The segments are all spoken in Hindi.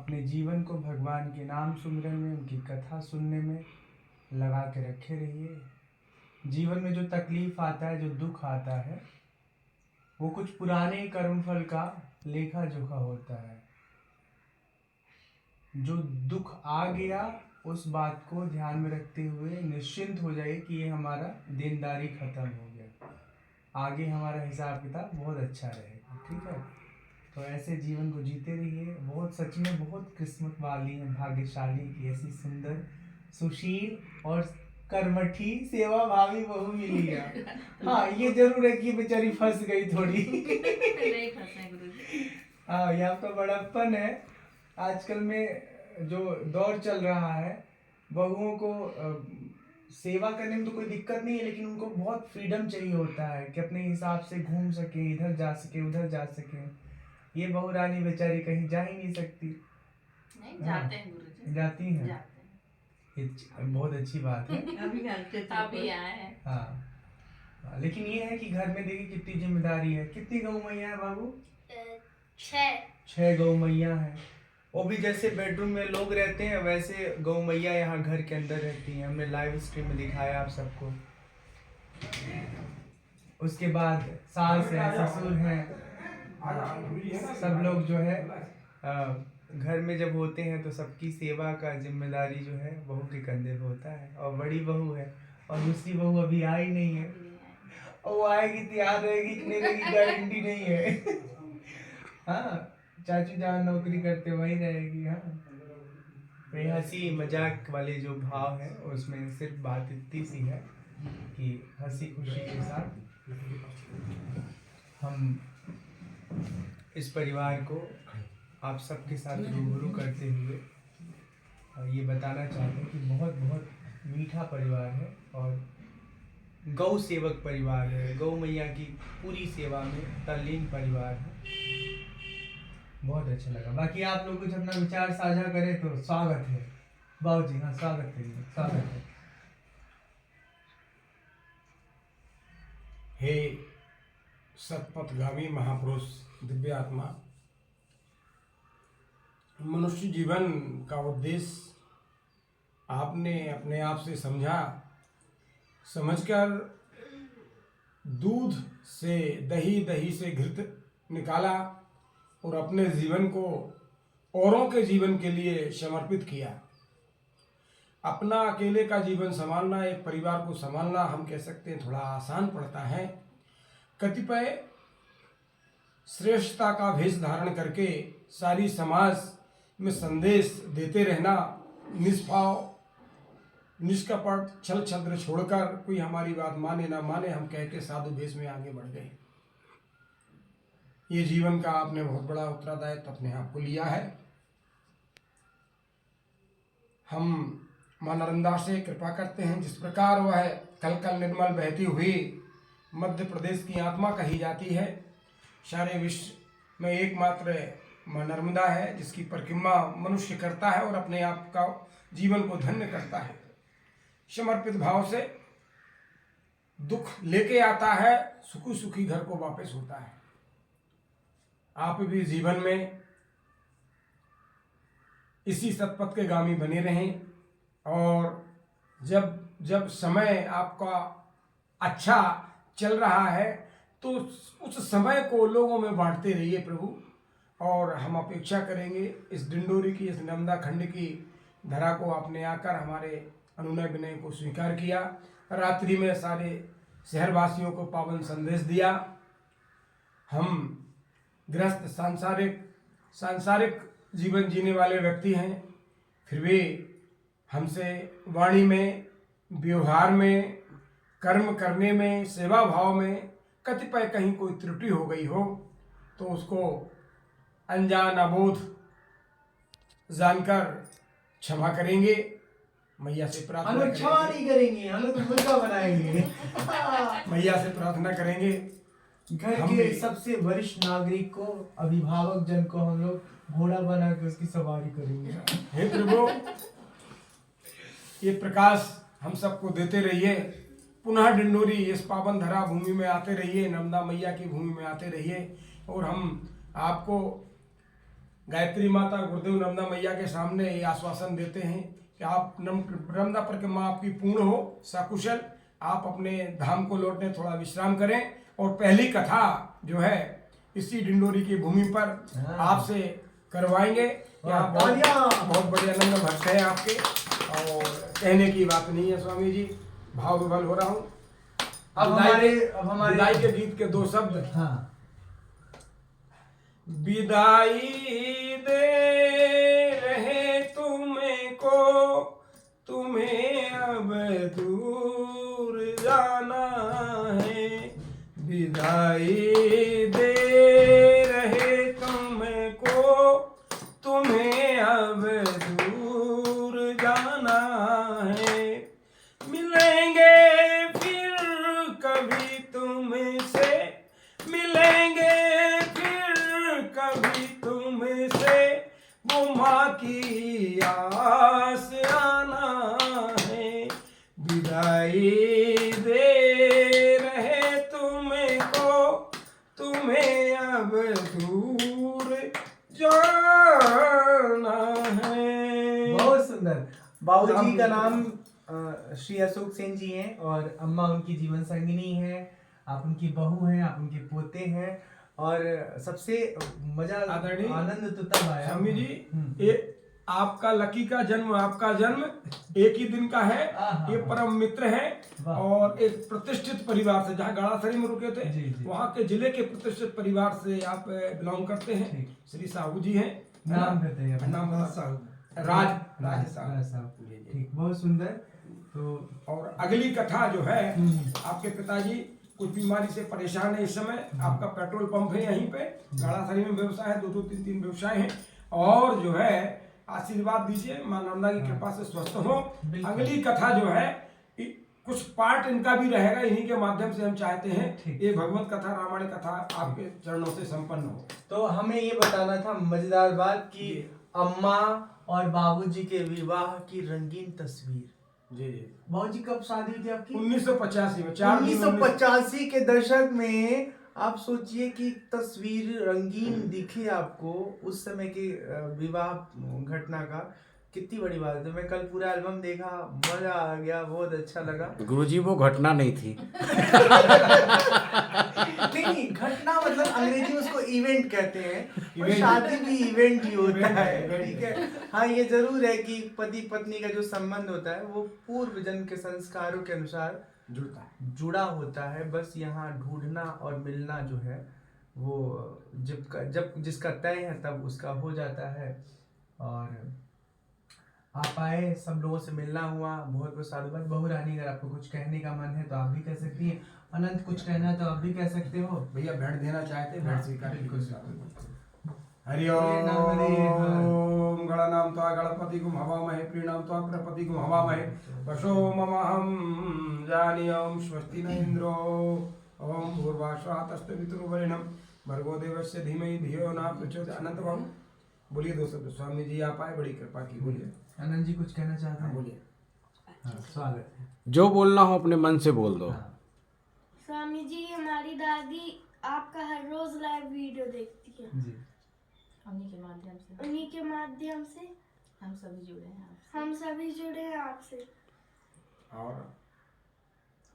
अपने जीवन को भगवान के नाम सुमिरन में, उनकी कथा सुनने में लगा के रखे रहिए। जीवन में जो तकलीफ आता है, जो दुख आता है, वो कुछ पुराने कर्मफल का लेखा जोखा होता है। जो दुख आ गया, उस बात को ध्यान में रखते हुए निश्चिंत हो जाइए कि ये हमारा देनदारी खत्म हो गया, आगे हमारा हिसाब किताब बहुत अच्छा रहेगा। ठीक है, तो ऐसे जीवन को जीते रहिए। बहुत सच में बहुत किस्मत वाली हैं, भाग्यशाली की ऐसी सुंदर, सुशील और कर्मठी सेवा भावी बहू मिली है। हाँ, ये जरूर है कि बेचारी फंस गई थोड़ी। नहीं फंसे गुरुजी। हाँ, ये आपका बड़प्पन है। आजकल में जो दौर चल रहा है, बहुओं को सेवा करने में तो कोई दिक्कत नहीं है, लेकिन उनको बहुत फ्रीडम चाहिए होता है कि अपने हिसाब से घूम सके, इधर जा सके, उधर जा सके। ये बहू रानी बेचारी कहीं जा ही नहीं सकती। नहीं जाते हैं गुरुजी, जाती हैं, जाते हैं। ये बहुत अच्छी बात है। अभी आए हैं। हाँ, लेकिन ये है कि घर में देखिए कितनी जिम्मेदारी है। कितनी गौ मैया है बाबू? 6 गौ मैया है। वो भी जैसे बेडरूम में लोग रहते हैं, वैसे गौ मैया यहाँ घर के अंदर रहती हैं। हमने लाइव स्ट्रीम में दिखाया आप सबको। उसके बाद सास है, ससुर हैं, सब लोग जो है घर में जब होते हैं तो सबकी सेवा का जिम्मेदारी जो है बहू के कंधे पे होता है। और बड़ी बहू है, और दूसरी बहू अभी आई नहीं है, और वो आएगी तो याद रहेगी कि नहीं रहेगी, गारंटी नहीं है। हाँ, चाचू जहाँ नौकरी करते वहीं रहेगी। हाँ, तो ये हंसी मजाक वाले जो भाव है उसमें सिर्फ बात इतनी सी है कि हंसी खुशी के साथ हम इस परिवार को आप सबके साथ रूबरू करते हुए ये बताना चाहते हैं कि बहुत बहुत मीठा परिवार है और गौ सेवक परिवार है। गौ मैया की पूरी सेवा में तल्लीन परिवार है। बहुत अच्छा लगा। बाकी आप लोग कुछ अपना विचार साझा करें तो स्वागत है। बाबू जी, हाँ, स्वागत करिए, स्वागत है। हे सतपथगामी महापुरुष दिव्य आत्मा, मनुष्य जीवन का उद्देश्य आपने अपने आप से समझा, समझकर दूध से दही, दही से घृत निकाला और अपने जीवन को औरों के जीवन के लिए समर्पित किया। अपना अकेले का जीवन संभालना, एक परिवार को संभालना, हम कह सकते हैं थोड़ा आसान पड़ता है। कतिपय श्रेष्ठता का भेष धारण करके सारी समाज में संदेश देते रहना, निष्भाव निष्कपट छल छद्र छोड़कर कोई हमारी बात माने ना माने, हम कह के साधु भेष में आगे बढ़ गए। ये जीवन का आपने बहुत बड़ा उत्तरदायित्व अपने आप को लिया है। हम मां नर्मदा से कृपा करते हैं, जिस प्रकार वह कल कल निर्मल बहती हुई मध्य प्रदेश की आत्मा कही जाती है, सारे विश्व में एकमात्र मां नर्मदा है जिसकी परिक्रमा मनुष्य करता है और अपने आप का जीवन को धन्य करता है। समर्पित भाव से दुख लेके आता है, सुखी सुखी घर को वापस होता है। आप भी जीवन में इसी सतपथ के गामी बने रहें और जब जब समय आपका अच्छा चल रहा है तो उस समय को लोगों में बांटते रहिए प्रभु। और हम अपेक्षा करेंगे इस डिंडोरी की, इस नर्मदा खंड की धरा को आपने आकर हमारे अनुनय विनय को स्वीकार किया, रात्रि में सारे शहरवासियों को पावन संदेश दिया। हम गृहस्थ सांसारिक जीवन जीने वाले व्यक्ति हैं, फिर भी हमसे वाणी में, व्यवहार में, कर्म करने में, सेवा भाव में कतिपय कहीं कोई त्रुटि हो गई हो तो उसको अनजान अबोध जानकर क्षमा करेंगे। मैया से प्रार्थना करेंगे, क्षमा नहीं करेंगे, हम लोग तो मुर्गा बनाएंगे। मैया से प्रार्थना करेंगे घर के सबसे वरिष्ठ नागरिक को, अभिभावक जन को हम लोग घोड़ा बना के उसकी सवारी करेंगे। हे प्रभु, ये प्रकाश हम सबको देते रहिए। पुनः डिंडोरी इस पावन धरा भूमि में आते रहिए, नर्मदा मैया की भूमि में आते रहिए और हम आपको गायत्री माता गुरुदेव नर्मदा मैया के सामने ये आश्वासन देते हैं कि आप नर्मदा परिक्रमा आपकी पूर्ण हो सकुशल, आप अपने धाम को लौटने थोड़ा विश्राम करें। और पहली कथा जो है इसी डिंडोरी की भूमि पर आपसे करवाएंगे। यहाँ बहुत बड़े आनंद भक्त हैं आपके, और कहने की बात नहीं है स्वामी जी, भाव विभल हो रहा हूँ। अब हमारे विदाई के गीत के दो शब्द। हाँ। विदाई दे रहे तुमको, तुम्हें अब दूर जाना है। विदाई दे रहे तुमको, तुम्हें अब दूर जाना है। मिलेंगे फिर कभी तुमसे, मिलेंगे फिर कभी तुमसे, वो माँ की आस आना है। विदाई दे रहे तुमको, तुम्हें अब दूर जाना है। बहुत सुंदर। बाबूजी का नाम श्री अशोक सेन जी हैं और अम्मा उनकी जीवन संगिनी है। आप उनकी बहू हैं, आप उनके पोते हैं। और सबसे मजा आनंद तो तब आया स्वामी जी, ये आपका लकी का जन्म, आपका जन्म एक ही दिन का है। ये परम मित्र है और एक प्रतिष्ठित परिवार से, जहाँ गाड़ासरी में रुके थे वहाँ के जिले के प्रतिष्ठित परिवार से आप बिलोंग करते हैं। श्री साहू जी हैं, नाम कहते हैं, नाम राज साहू। ठीक, बहुत सुंदर। तो और अगली कथा जो है, आपके पिताजी कुछ बीमारी से परेशान है इस समय। आपका पेट्रोल पंप है यहीं पे, गाड़ासरी में व्यवसाय है, 2 3 व्यवसाय हैं। और जो है आशीर्वाद दीजिए, मां नर्मदा की कृपा से स्वस्थ हो। अगली कथा जो है कुछ पार्ट इनका भी रहेगा, इन्हीं के माध्यम से हम चाहते हैं ये भगवत कथा, रामायण कथा आपके चरणों से संपन्न हो। तो हमें ये बताना था मजेदार बात कि अम्मा और बाबूजी के विवाह की रंगीन तस्वीर। जी। बाबूजी कब शादी हुई थी आपकी? 1985 में। 1985 के दशक में। आप सोचिए कि तस्वीर रंगीन दिखे आपको उस समय के विवाह घटना का, कितनी बड़ी बात है। मैं कल पूरा एल्बम देखा, मजा आ गया, बहुत अच्छा लगा। गुरुजी वो घटना नहीं थी। नहीं, घटना मतलब अंग्रेजी में उसको इवेंट कहते हैं, और शादी भी इवेंट ही होता है, ठीक है। हाँ, ये जरूर है कि पति पत्नी का जो संबंध होता है वो पूर्व जन्म के संस्कारों के अनुसार जुड़ा होता है। बस यहाँ ढूंढना और मिलना जो है वो जब जिसका तय है तब उसका हो जाता है। और आप आए, सब लोगों से मिलना हुआ, बहुत बहुत साधुवाद। बहू रानी, अगर आपको कुछ कहने का मन है तो आप भी कह सकती हैं। अनंत, कुछ कहना है तो आप भी कह सकते हो। भैया भेंट देना चाहते, भेंट स्वीकार। हरि ओम। ओम। गणनाम त्वा गणपति गुम हवामहे, प्रीणाम त्वा प्रपति गुम हवामहे, वशो ममहं जानीयं स्वस्ति न इंद्रो, ओम भूर्भास्वः पितृवरेण्यं भर्गो देवस्य धीमहि धियो न प्रचोदयात्। अनंत बाबू बोलिए 2 शब्द। स्वामी जी आप आए, बड़ी कृपा की, बोलिए। आनंद जी कुछ कहना चाहते हैं? बोलिए। हाँ, स्वागत है। जो बोलना हो अपने मन से बोल दो। स्वामी जी, हमारी दादी आपका हर रोज लाइव वीडियो देखती है जी। उन्हीं के माध्यम से, उन्हीं के माध्यम से हम सभी जुड़े हैं आपसे। हम सभी जुड़े हैं आपसे। और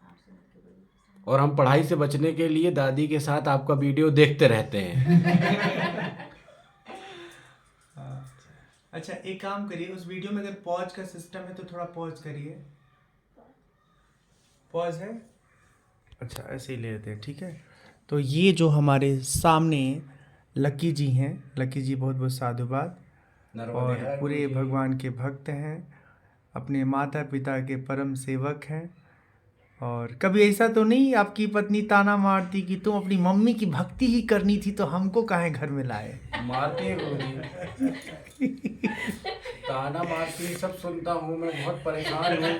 आपसे मिलकर बड़ी खुशी है। और हम पढ़ाई से बचने के लिए दादी के साथ आपका वीडियो देखते रहते हैं। अच्छा, एक काम करिए, उस वीडियो में अगर पॉज का सिस्टम है तो थोड़ा पॉज करिए। पॉज है? अच्छा, ऐसे ही ले लेते हैं, ठीक है। तो ये जो हमारे सामने लकी जी हैं, लकी जी बहुत बहुत साधुवाद, और पूरे भगवान के भक्त हैं, अपने माता पिता के परम सेवक हैं। और कभी ऐसा तो नहीं आपकी पत्नी ताना मारती कि तुम अपनी मम्मी की भक्ति ही करनी थी तो हमको काहे घर में लाए? मारती है गुरुजी, ताना मारती है, सब सुनता हूँ, मैं बहुत परेशान हूँ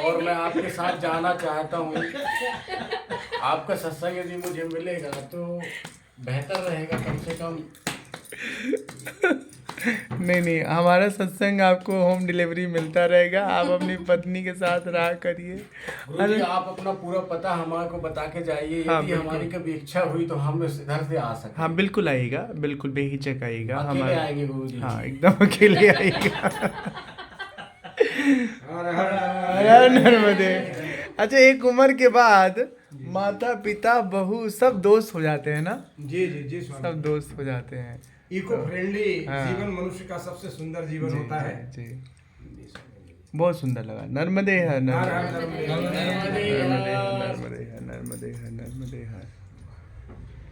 और मैं आपके साथ जाना चाहता हूँ। आपका सत्संग यदि मुझे मिलेगा तो बेहतर रहेगा, कम से कम नहीं नहीं, हमारा सत्संग आपको होम डिलीवरी मिलता रहेगा, आप अपनी पत्नी के साथ रहा करिए। गुरुजी आप अपना पूरा पता हमारे को बता के जाइए, हाँ, यदि हमारी कभी इच्छा हुई तो हम इधर से आ सकते हाँ बिल्कुल आइएगा, बिल्कुल बेहिचक आइएगा। अकेले आएंगे गुरुजी? हाँ एकदम अकेले आइएगा। हर नर्मदे। अच्छा, एक उम्र के बाद माता पिता बहू सब दोस्त हो जाते हैं ना? जी जी जी स्वामी। सब दोस्त हो जाते हैं। इको फ्रेंडली हाँ। जीवन मनुष्य का सबसे सुंदर जीवन होता है। जी बहुत सुंदर लगा। नर्मदे है, नर्मदे नर्मदे नर्मदे है, नर्मदे है, नर्मदे है, नर्मदे है।